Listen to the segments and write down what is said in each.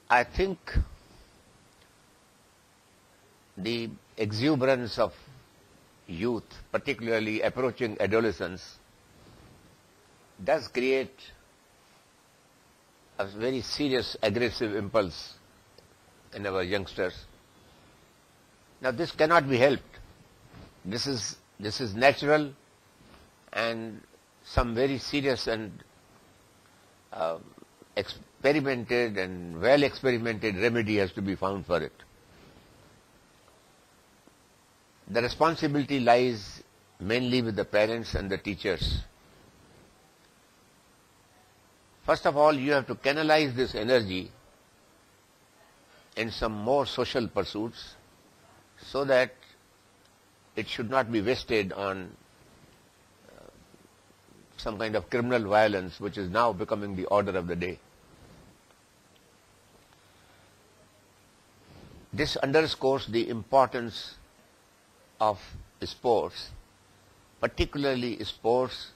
I think the exuberance of youth, particularly approaching adolescence, does create a very serious aggressive impulse in our youngsters. Now this cannot be helped. This is natural, and some very serious and experimented and well experimented remedy has to be found for it. The responsibility lies mainly with the parents and the teachers. First of all, you have to canalize this energy in some more social pursuits so that it should not be wasted on some kind of criminal violence, which is now becoming the order of the day. This underscores the importance of sports, particularly sports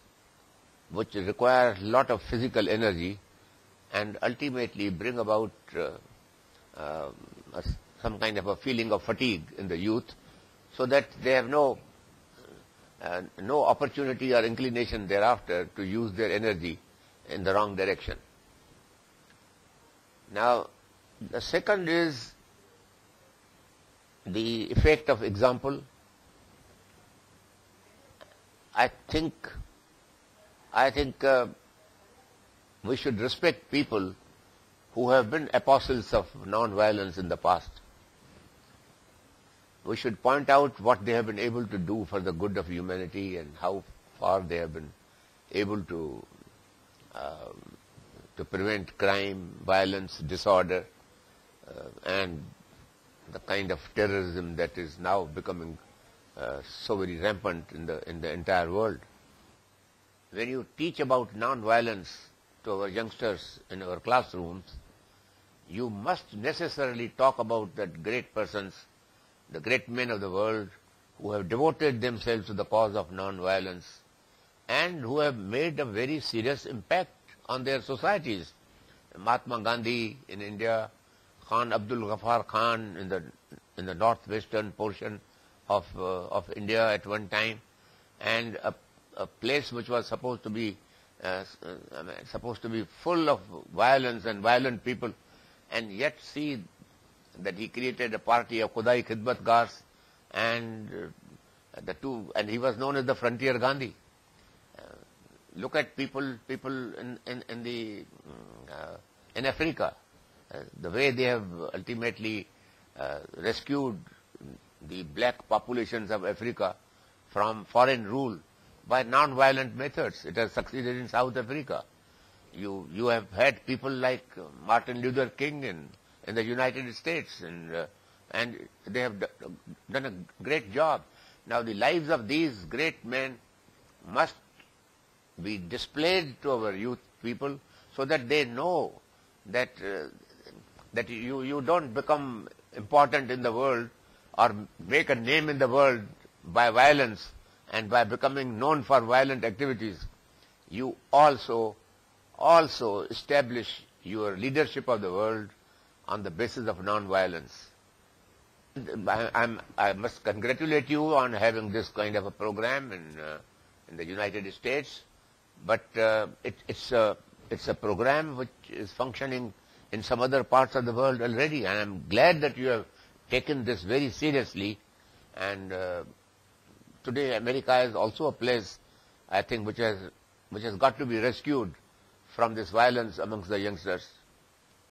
which require a lot of physical energy and ultimately bring about some kind of a feeling of fatigue in the youth, so that they have no opportunity or inclination thereafter to use their energy in the wrong direction. Now, the second is the effect of example. I think we should respect people who have been apostles of non-violence in the past. We should point out what they have been able to do for the good of humanity and how far they have been able to prevent crime, violence, disorder, and the kind of terrorism that is now becoming so very rampant in the entire world. When you teach about non-violence to our youngsters in our classrooms, you must necessarily talk about that great persons, the great men of the world who have devoted themselves to the cause of non-violence and who have made a very serious impact on their societies. Mahatma Gandhi in India, Khan Abdul Ghaffar Khan in the northwestern portion of India at one time, and a place which was supposed to be full of violence and violent people, and yet see that he created a party of Khudai Khidmatgars, and he was known as the Frontier Gandhi. Look at people in Africa, the way they have ultimately rescued the black populations of Africa from foreign rule by non-violent methods. It has succeeded in South Africa. You have had people like Martin Luther King in the United States, and they have done a great job. Now the lives of these great men must be displayed to our youth people so that they know that you don't become important in the world or make a name in the world by violence and by becoming known for violent activities. You also establish your leadership of the world on the basis of non-violence. I must congratulate you on having this kind of a program in the United States, but it's a program which is functioning in some other parts of the world already, and I'm glad that you have taken this very seriously. And today America is also a place, I think, which has got to be rescued from this violence amongst the youngsters.